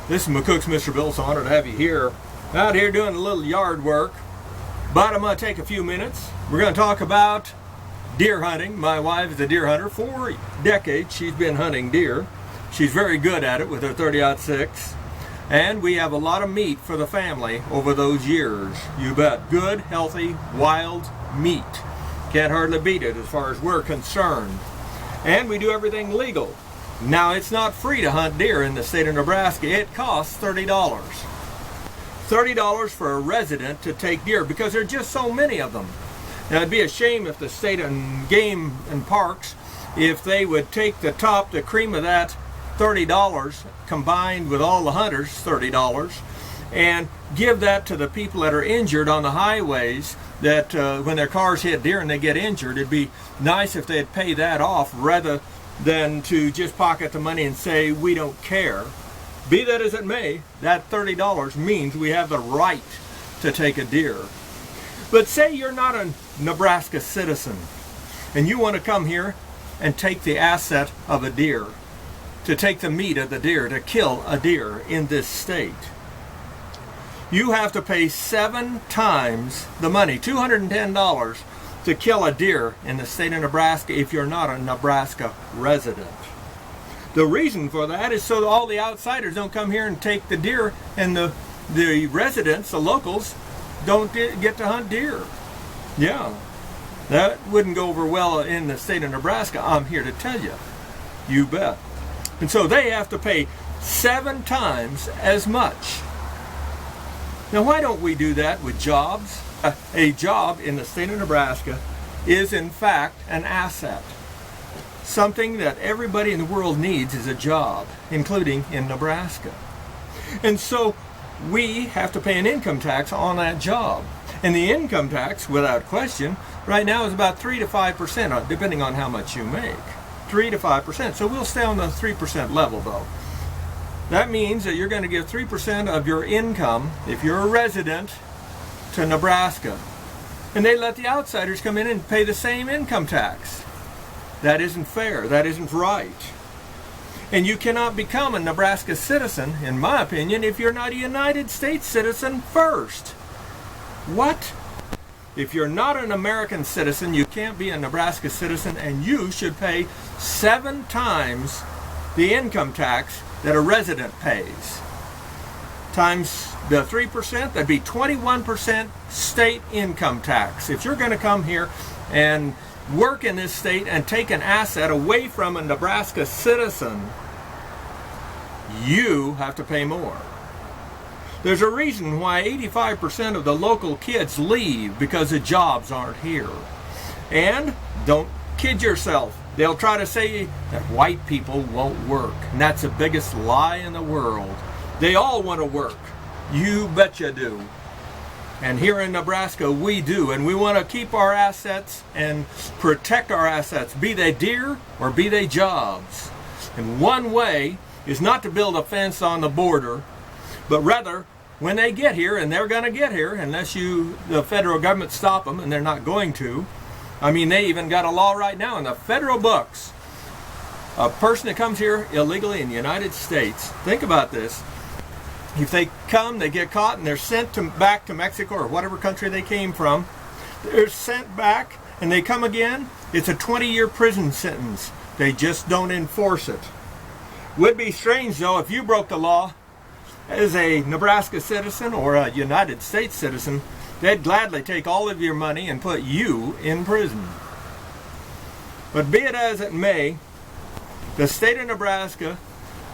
This is McCook's Mr. Bill, so honored to have you here. Out here doing a little yard work, but I'm going to take a few minutes. We're going to talk about deer hunting. My wife is a deer hunter. For decades she's been hunting deer. She's very good at it with her 30-06. And we have a lot of meat for the family over those years. You bet. Good, healthy, wild meat. Can't hardly beat it as far as we're concerned. And we do everything legal. Now, it's not free to hunt deer in the state of Nebraska. It costs $30. $30 for a resident to take deer because there are just so many of them. Now, it'd be a shame if the state and game and parks, if they would take the cream of that $30 combined with all the hunters, $30, and give that to the people that are injured on the highways, that when their cars hit deer and they get injured. It'd be nice if they'd pay that off rather than to just pocket the money and say we don't care. Be that as it may, that $30 means we have the right to take a deer. But say you're not a Nebraska citizen and you want to come here and take the asset of a deer, to take the meat of the deer, to kill a deer in this state. You have to pay 7 times the money, $210, to kill a deer in the state of Nebraska if you're not a Nebraska resident. The reason for that is so that all the outsiders don't come here and take the deer, and the residents, the locals, don't get to hunt deer. Yeah, that wouldn't go over well in the state of Nebraska, I'm here to tell you. You bet. And so they have to pay 7 times as much. Now, why don't we do that with jobs? A job in the state of Nebraska is in fact an asset. Something that everybody in the world needs is a job, including in Nebraska. And so we have to pay an income tax on that job. And the income tax, without question, right now is about 3 to 5%, depending on how much you make. 3 to 5%. So we'll stay on the 3% level, though. That means that you're going to give 3% of your income, if you're a resident, to Nebraska. And they let the outsiders come in and pay the same income tax. That isn't fair. That isn't right. And you cannot become a Nebraska citizen, in my opinion, if you're not a United States citizen first. What? If you're not an American citizen, you can't be a Nebraska citizen, and you should pay 7 times the income tax that a resident pays. Times the 3%, that'd be 21% state income tax. If you're going to come here and work in this state and take an asset away from a Nebraska citizen, you have to pay more. There's a reason why 85% of the local kids leave, because the jobs aren't here. And don't kid yourself. They'll try to say that white people won't work. And that's the biggest lie in the world. They all want to work. You bet you do. And here in Nebraska, we do. And we want to keep our assets and protect our assets, be they deer or be they jobs. And one way is not to build a fence on the border, but rather, when they get here, and they're going to get here, unless the federal government stop them, and they're not going to. I mean, they even got a law right now in the federal books. A person that comes here illegally in the United States, think about this. If they come, they get caught, and they're sent back to Mexico or whatever country they came from. They're sent back, and they come again. It's a 20-year prison sentence. They just don't enforce it. Would be strange, though, if you broke the law as a Nebraska citizen or a United States citizen. They'd gladly take all of your money and put you in prison. But be it as it may, the state of Nebraska,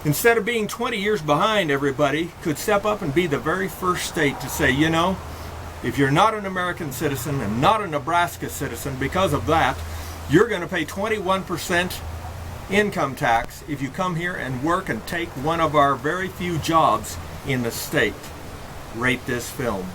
instead of being 20 years behind everybody, could step up and be the very first state to say, you know, if you're not an American citizen and not a Nebraska citizen, because of that, you're going to pay 21% income tax if you come here and work and take one of our very few jobs in the state. Rate this film.